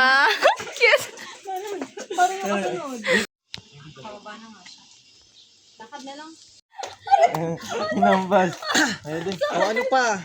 Ah, cute. Parang yung kasunod. Pababa na nga siya. Lakad na lang. Hinambal. Pwede. O ano pa?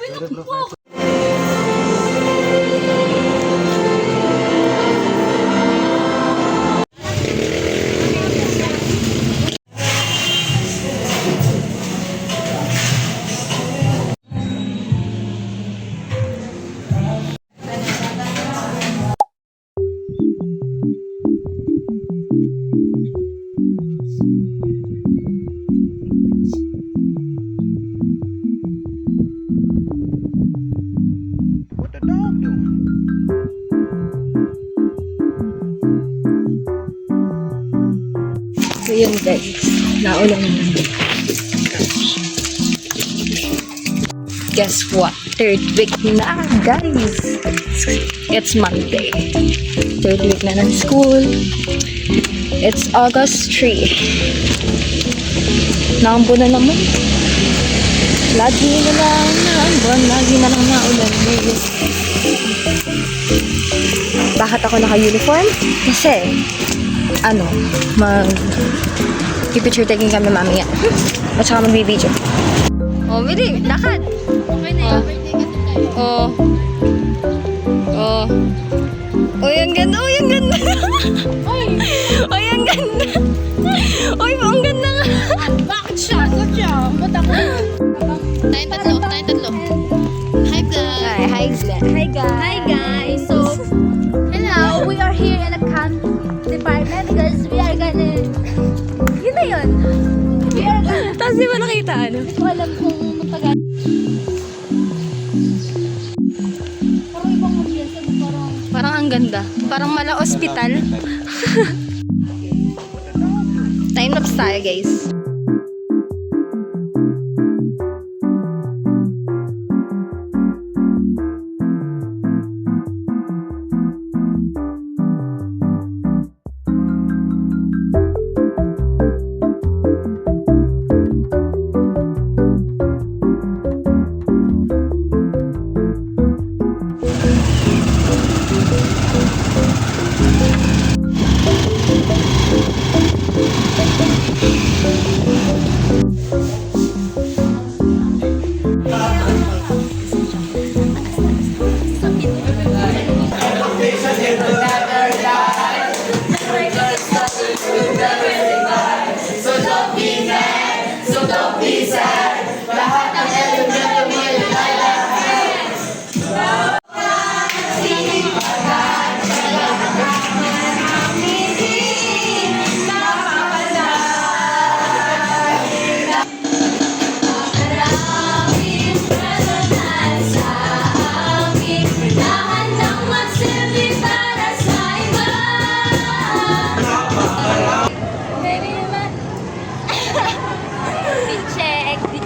What the dog doing? So yun guys, naulang naman. Guess what? Third week na guys. It's Monday. Third week na ng school. It's August 3. Naambo na naman. Lagi na lang naambo. Lagi na lang naulan. Bakit ako naka-uniform? Kasi picture taking kami mamaya. At saka magbibideo. Oh, Willie, lakad. Okay na yung birthday kasi tayo. Oh. Oh. Uy, ang ganda. Uy, ang ganda. Ay! Uy, ang ganda. Uy, ang ganda nga. Bakit siya? Bakit siya? Ba't ako? Tayong tatlo. Hi guys! Hi guys. Hi guys! So, hello! We are here in account department because we are gonna... Yun na yun! We are gonna... Tapos di ba nakita ano? Hindi ko alam kung matagal. Parang ibang ambience. Parang ang ganda. Parang mala ospital. Time lapse tayo guys.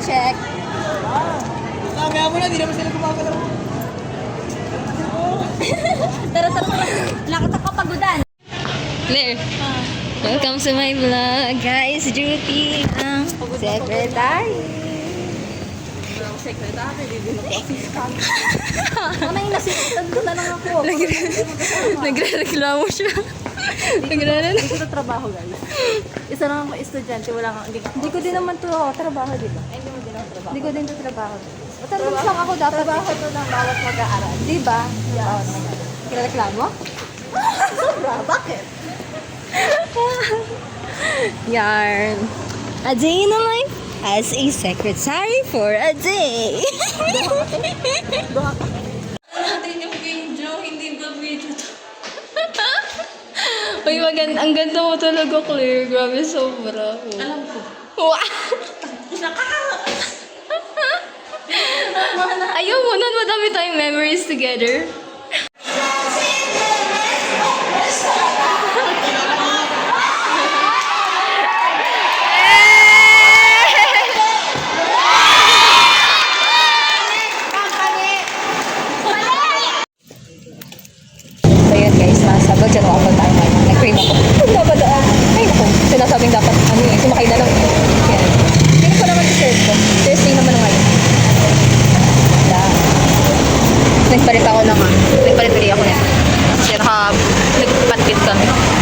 Check. Kaya mo na, di naman sila gumagalaw. Tara. Lakad sa kapagudan. Claire. Welcome to my vlog. Guys, duty ang secretary. Mamay nasimutan ko na lang ako. Nagre-reklamo siya. Nagre-reklamo. Hindi ko na trabaho guys. Isa lang ako estudyante. Hindi ko din naman to trabaho, di ba? Hindi ko din to trabaho. Trabaho lang ako dapat. Trabaho to ng bawat mag-aaral. Di ba? Yes. Kinareklamo? Sobra. Bakit? Yarn. A day in the life as a secretary for a day. Natin yung video, hindi ba video to? Uy, ang ganda mo talaga, Claire. Grabe, sobra. Alam ko. Wow! Ayaw mo nun, madami tayong memories together. So yun guys, nasa Bagjan Waffle tayo ngayon. Nag-cream ako. Nabadaan. Ay naku, sinasabing dapat sumakay na lang. Yan. Hindi ko naman deserve ko. Thursday naman ngayon. Nagpalit ako na nga. Nagpalit-pili ako na. Kasi kami.